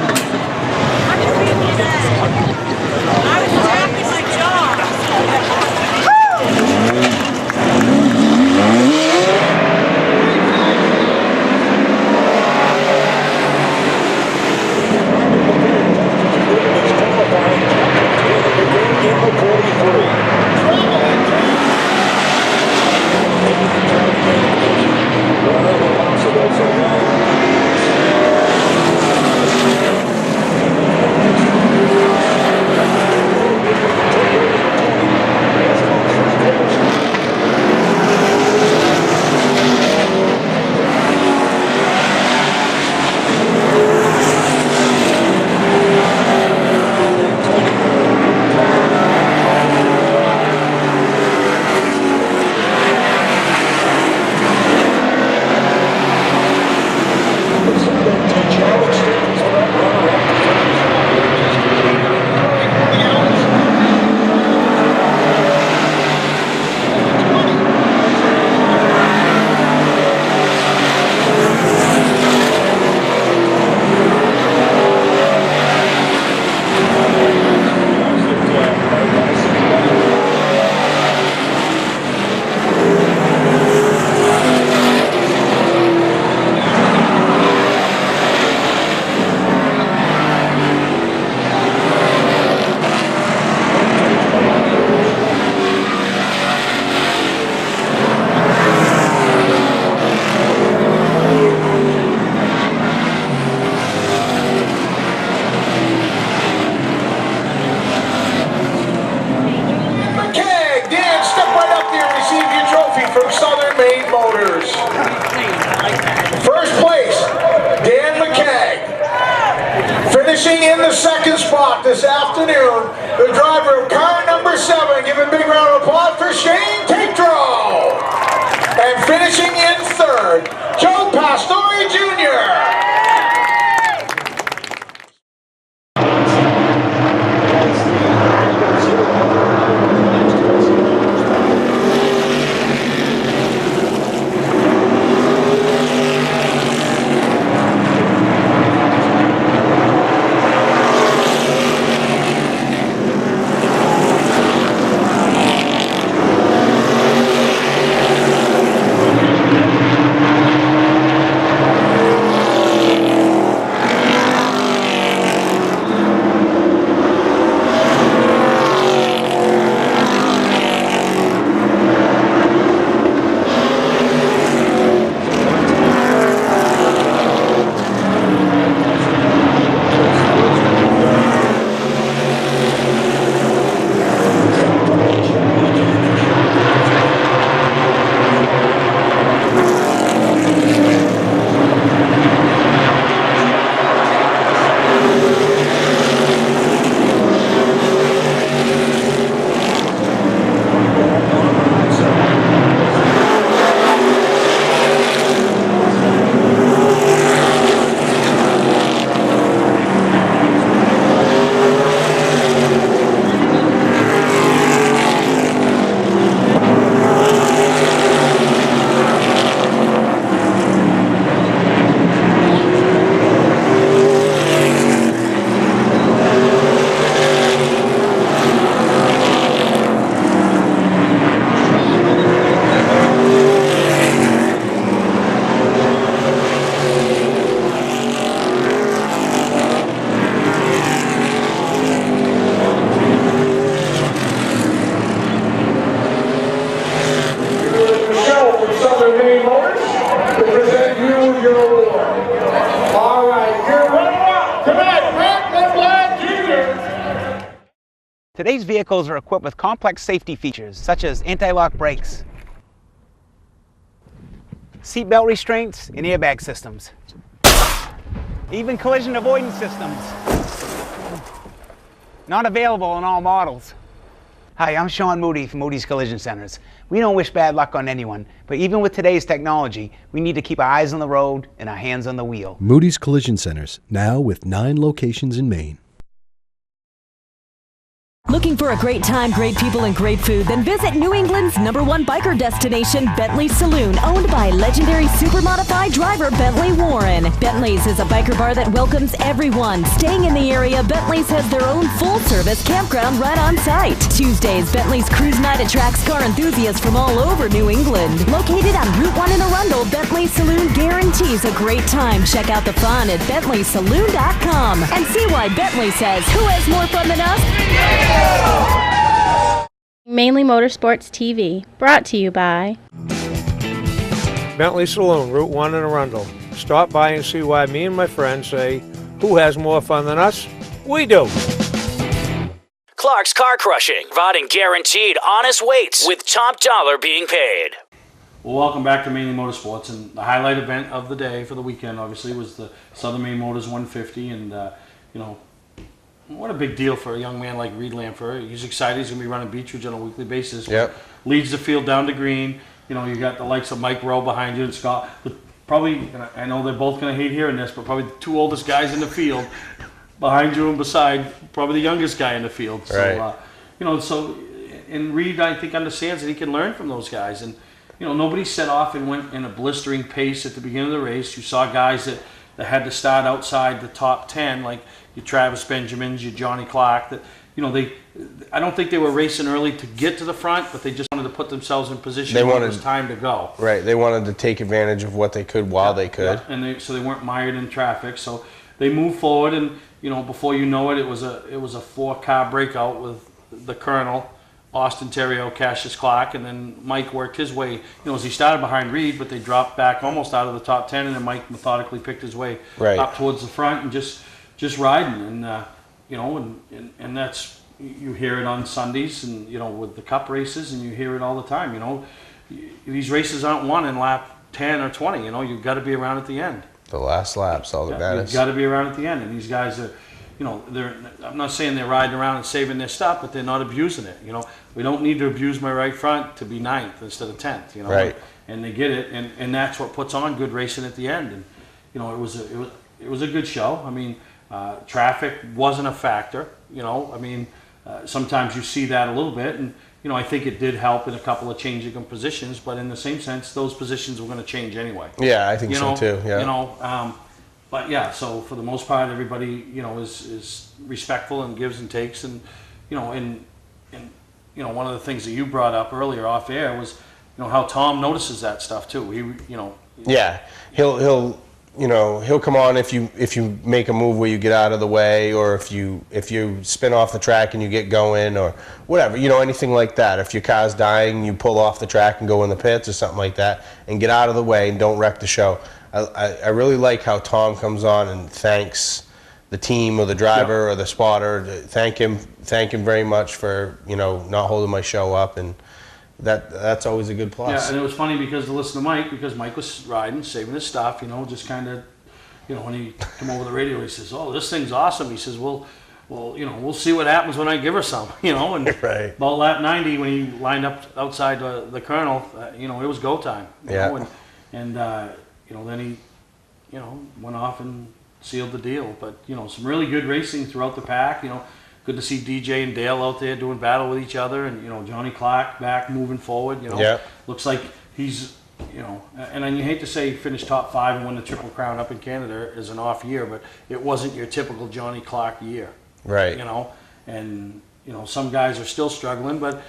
Finishing in the second spot this afternoon, the driver of car number 7. Give a big round of applause for Shane Tatro. And finishing in third, Joe Pastore Jr. Today's vehicles are equipped with complex safety features such as anti-lock brakes, seatbelt restraints, and airbag systems. Even collision avoidance systems. Not available in all models. Hi, I'm Sean Moody from Moody's Collision Centers. We don't wish bad luck on anyone, but even with today's technology, we need to keep our eyes on the road and our hands on the wheel. Moody's Collision Centers, now with 9 locations in Maine. Looking for a great time, great people, and great food? Then visit New England's #1 biker destination, Bentley's Saloon, owned by legendary super-modified driver Bentley Warren. Bentley's is a biker bar that welcomes everyone. Staying in the area, Bentley's has their own full-service campground right on site. Tuesdays, Bentley's Cruise Night attracts car enthusiasts from all over New England. Located on Route 1 in Arundel, Bentley's Saloon guarantees a great time. Check out the fun at BentleySaloon.com and see why Bentley says, who has more fun than us? Mainly Motorsports TV, brought to you by Bentley Saloon, Route 1 in Arundel. Stop by and see why me and my friends say, who has more fun than us? We do. Clark's Car Crushing, providing guaranteed honest weights with top dollar being paid. Well, welcome back to Mainly Motorsports, and the highlight event of the day for the weekend, obviously, was the Southern Maine Motors 150, and you know, what a big deal for a young man like Reed Lanfer. He's excited. He's going to be running Beechridge on a weekly basis. Yep. Leads the field down to green. You know, you got the likes of Mike Rowe behind you and Scott. But probably, and I know they're both going to hate hearing this, but probably the 2 oldest guys in the field behind you and beside probably the youngest guy in the field. So, Right. you know, so, and Reed, I think, understands that he can learn from those guys. And, you know, nobody set off and went in a blistering pace at the beginning of the race. You saw guys that had to start outside the top 10, like your Travis Benjamins, your Johnny Clark, that, you know, I don't think they were racing early to get to the front, but they just wanted to put themselves in position when it was time to go. Right, they wanted to take advantage of what they could while they could. Yeah. And so they weren't mired in traffic. So they moved forward, and, you know, before you know it, it was a 4-car breakout with the Colonel, Austin Terrio, Cassius Clark, and then Mike worked his way. You know, as he started behind Reed, but they dropped back almost out of the top 10, and then Mike methodically picked his way up towards the front and just riding. And you know, and that's, you hear it on Sundays, and, you know, with the Cup races, and you hear it all the time. You know, these races aren't won in lap 10 or 20. You know, you've got to be around at the end. The last lap's all that matters. You've got to be around at the end, and these guys are, you know, I'm not saying they're riding around and saving their stuff, but they're not abusing it. You know, we don't need to abuse my right front to be 9th instead of 10th. You know, right. And they get it, and that's what puts on good racing at the end. And, you know, it was a good show. I mean, traffic wasn't a factor. You know, I mean, sometimes you see that a little bit, and, you know, I think it did help in a couple of changing of positions, but in the same sense, those positions were going to change anyway. Yeah, I think so too. Yeah. You know, but yeah, so for the most part, everybody, you know, is respectful and gives and takes, and, you know, and you know, one of the things that you brought up earlier off air was, you know, how Tom notices that stuff too. He, you know. Yeah, he'll you know, he'll come on if you make a move where you get out of the way, or if you spin off the track and you get going, or whatever, you know, anything like that. If your car's dying, you pull off the track and go in the pits or something like that, and get out of the way and don't wreck the show. I really like how Tom comes on and thanks the team or the driver or the spotter. Thank him very much for, you know, not holding my show up, and that's always a good plus. Yeah, and it was funny because to listen to Mike, because Mike was riding, saving his stuff, you know, just kind of, you know, when he come over the radio, he says, "Oh, this thing's awesome." He says, well, you know, we'll see what happens when I give her some, you know. And right. About lap 90, when he lined up outside the Colonel, you know, it was go time. You know, and you know, then he, you know, went off and sealed the deal. But, you know, some really good racing throughout the pack. You know, good to see DJ and Dale out there doing battle with each other, and, you know, Johnny Clark back moving forward. You know, looks like he's, you know, and you hate to say he finished top 5 and won the Triple Crown up in Canada as an off year, but it wasn't your typical Johnny Clark year. Right. You know, and, you know, some guys are still struggling, but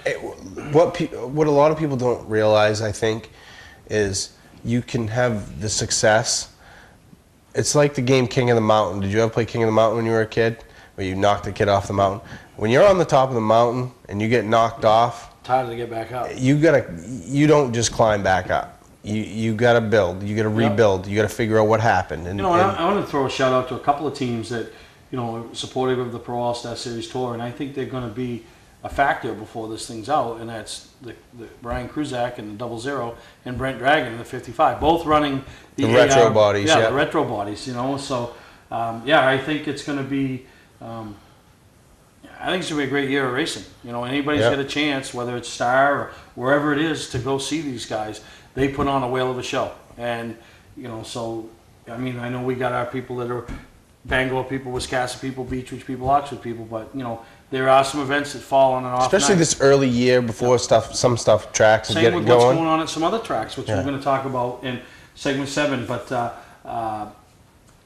what a lot of people don't realize, I think, is you can have the success. It's like the game King of the Mountain. Did you ever play King of the Mountain when you were a kid, where you knocked the kid off the mountain? When you're on the top of the mountain and you get knocked off, it's harder to get back up. You don't just climb back up. You got to build. You got to rebuild. You got to figure out what happened. And, you know, I want to throw a shout out to a couple of teams that, supportive of the Pro All-Star Series Tour, and I think they're going to be a factor before this thing's out, and that's the Brian Kruzak and the 00 and Brent Dragon in the 55, both running the retro bodies. Yeah, the retro bodies. So I think it's going to be. I think it's going to be a great year of racing. Anybody's got a chance, whether it's Star or wherever it is, to go see these guys. They put on a whale of a show, and so I know we got our people that are Bangor people, Wiscasset people, Beechridge people, Oxford people, but there are some events that fall on an off especially night. This early year before some stuff tracks and Same get with going. what's going on at some other tracks, which we're going to talk about in segment 7. But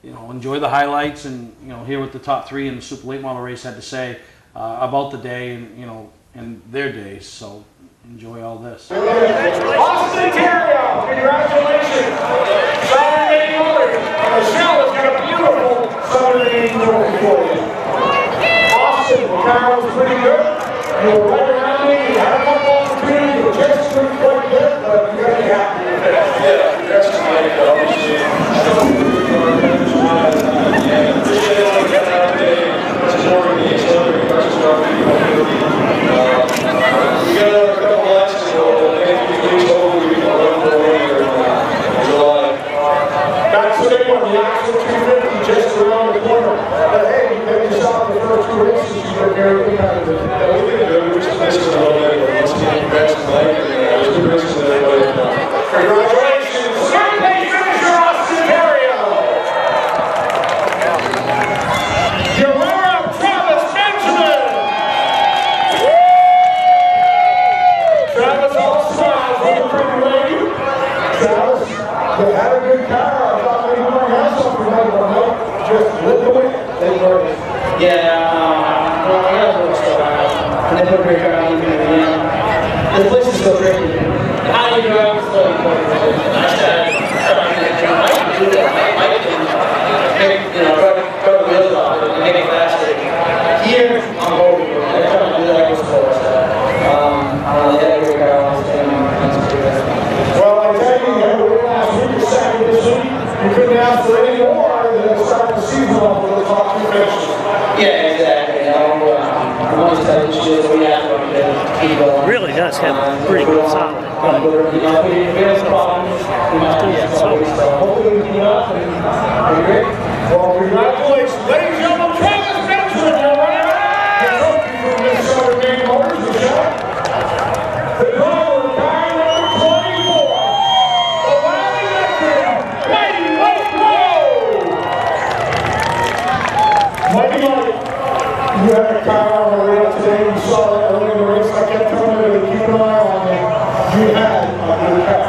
enjoy the highlights and hear what the top 3 in the Super Late Model race had to say about the day and their days. So enjoy all this. Austin, Ontario, congratulations. Saturday Motors. Michelle has got a beautiful Saturday trophy for you. Austin, the car was pretty good. You were right around me. You had a couple opportunities. You just couldn't quite get it, but you're going to be happy with it. Yeah, that's right. Obviously, I don't think we're going to manage that. And appreciate all the Saturday. Supporting the accelerating pressure stuff. We got a couple laps to go. Maybe we over. We can run for later in July. That's the big one. The Axel 250 just around the corner. But hey, you picked yourself the first 2 races. You've been very competitive. Yeah, we've been good. We're just missing a little bit. Let's get back to life. There's 2 races that everybody done. Congratulations. Second place finisher, Austin, Ontario. Your runner-up, Travis Benjamin. Travis, all smiles. Looking pretty ready. Travis, you had a good car. I thought maybe you might have something right on it. Just live the way. They were. Yeah, well, I got a little stuff out. And they put a great car on the The place is so great. How do you drive? It's so important. I said, I can do that. I can make, cut the wheels off and make it faster. Here, I'm over here. I'm trying to do that with slow. They had a great car on this thing. Well, I tell you, you had a win last week, you're second this week. You couldn't ask for any more than to start the season off with the top 2 finishes. Yeah, exactly. I want to tell you this we have to keep going. Really does have a pretty good solid. Hopefully we can keep up and great. Well, congratulations. Ladies and gentlemen, Travis Benjamin, your runner. The trophy from Minnesota Main Motors, Michelle. The driver, car number 24. The Larry Lecter, Mighty Mike Rowe. Mighty Mike, you had a car on the rail today. You saw that early in the race. I kept telling you to keep an eye on it. You had a good car.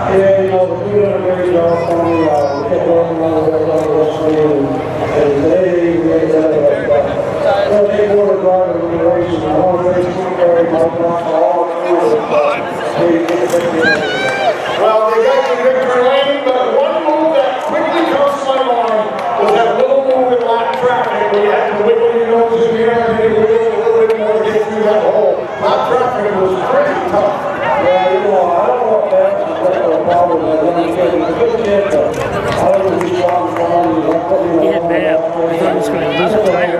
Yeah, we did a great job for me. We kept working on the and today we had a big water driver in the race. I want to thank you very much for all the Well, they got you Victor Lane, but one move that quickly comes to my mind was that little move in lap traffic where you had to wiggle your nose in the air and then wiggle a little bit more to get through that hole. Lap traffic was pretty tough. Yeah, I don't know if that's a problem. I don't think it's a good chance. I don't think he's strong for me. He hit bad. I thought he was going to lose a tire. I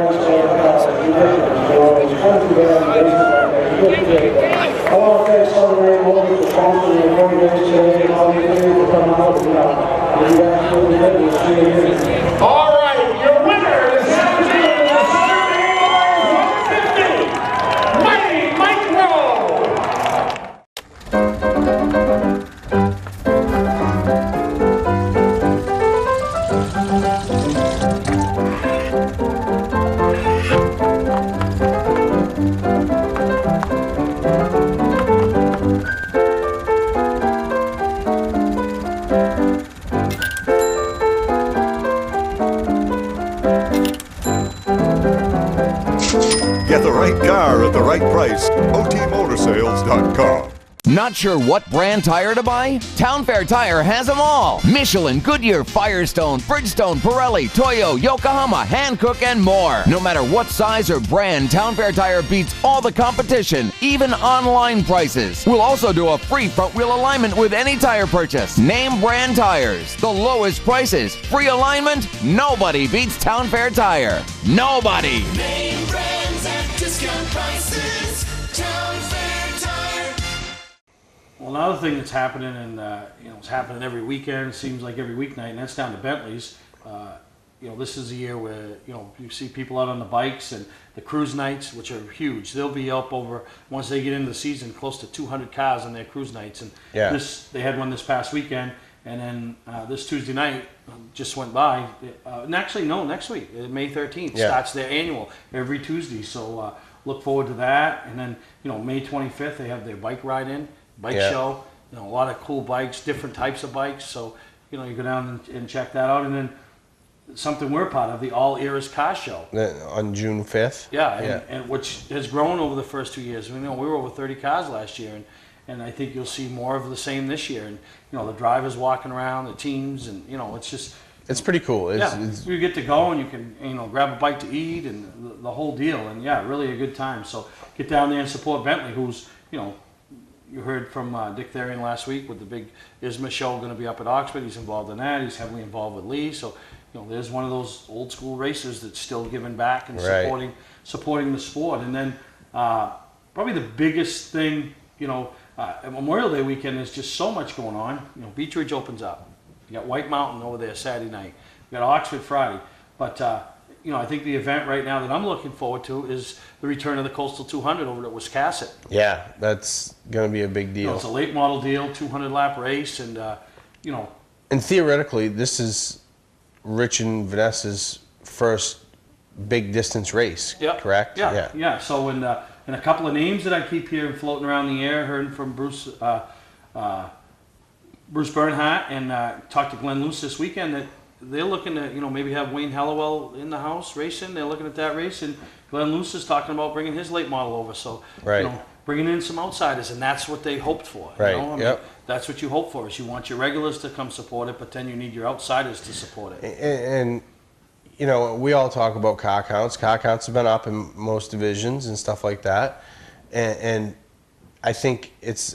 want to thank Southern Maine Motors for sponsoring the program today and all you do for coming out and All right, your winner this afternoon is the Southern Maine Motors 150, Mighty Mike Rowe. Get the right car at the right price. OTMotorsales.com. Not sure what brand tire to buy? Town Fair Tire has them all. Michelin, Goodyear, Firestone, Bridgestone, Pirelli, Toyo, Yokohama, Hankook, and more. No matter what size or brand, Town Fair Tire beats all the competition, even online prices. We'll also do a free front wheel alignment with any tire purchase. Name brand tires, the lowest prices, free alignment. Nobody beats Town Fair Tire. Nobody. Name brands at discount prices. Town Fair Tire. Well, another thing that's happening, and it's happening every weekend, seems like every weeknight, and that's down to Bentley's. This is a year where you see people out on the bikes and the cruise nights, which are huge. They'll be up over, once they get into the season, close to 200 cars on their cruise nights. And they had one this past weekend, and then this Tuesday night just went by. And actually, no, next week, May 13th, starts their annual every Tuesday. So look forward to that. And then May 25th, they have their bike ride-in. Bike show, a lot of cool bikes, different types of bikes. So, you go down and check that out. And then something we're part of, the All Eras Car Show. On June 5th? And which has grown over the first 2 years. We were over 30 cars last year, and I think you'll see more of the same this year. And, the drivers walking around, the teams, and, it's just... It's pretty cool. You get to go and you can, grab a bite to eat and the whole deal. And, really a good time. So get down there and support Bentley, who's, you heard from Dick Therian last week with the big ISMA show going to be up at Oxford. He's involved in that. He's heavily involved with Lee. So, there's one of those old school racers that's still giving back and supporting the sport. And then probably the biggest thing, Memorial Day weekend, there's just so much going on. Beech Ridge opens up. You got White Mountain over there Saturday night. You got Oxford Friday. But I think the event right now that I'm looking forward to is the return of the Coastal 200 over at Wiscasset. Yeah, that's going to be a big deal. It's a late model deal, 200-lap race, and And theoretically, this is Rich and Vanessa's first big distance race, correct? Yeah. So, and a couple of names that I keep hearing floating around the air, heard from Bruce Bernhardt, and talked to Glenn Luce this weekend, that they're looking to, maybe have Wayne Hallowell in the house racing. They're looking at that race, and Glenn Luce is talking about bringing his late model over. So, bringing in some outsiders, and that's what they hoped for. That's what you hope for, is you want your regulars to come support it, but then you need your outsiders to support it. And we all talk about car counts. Car counts have been up in most divisions and stuff like that. And I think it's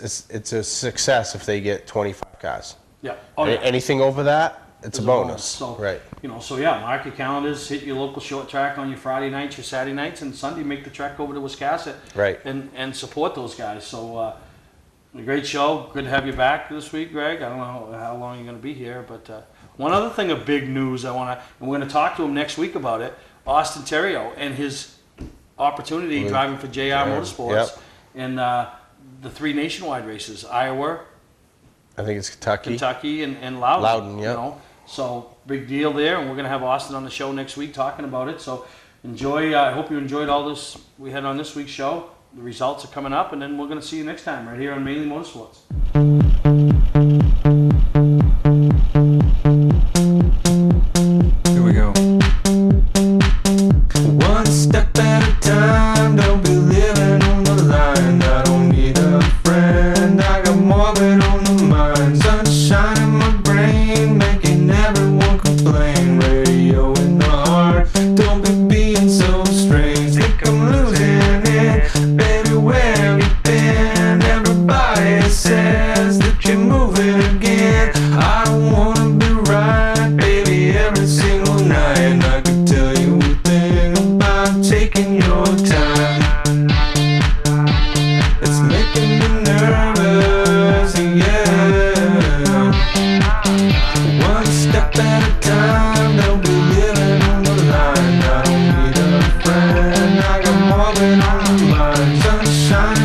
a success if they get 25 cars. Yeah. Anything over that, it's a bonus. So, mark your calendars, hit your local short track on your Friday nights, your Saturday nights, and Sunday make the trek over to Wiscasset. And support those guys. So, a great show. Good to have you back this week, Greg. I don't know how long you're going to be here, but one other thing of big news we're going to talk to him next week about it, Austin Terrio and his opportunity driving for JR Motorsports and the 3 nationwide races, Iowa, I think it's Kentucky and Loudon. Loudon, So big deal there, and we're going to have Austin on the show next week talking about it. So enjoy. I hope you enjoyed all this we had on this week's show. The results are coming up, and then we're going to see you next time right here on Mainely Motorsports. Here we go. One step at a time, don't be living on the line. I don't need a friend, I got more than on the mind. Sunshine in my brain, making everyone complain. Radio in the heart, don't be being so strange. Think I'm losing it, baby, where have you been? Everybody says that you're moving again. I don't wanna be right, baby, every single night. And I could tell you a thing about taking your time. It's making me nervous, yeah. One step at a time, don't be living on the line. I don't need a friend, I got more than on my mind. Sunshine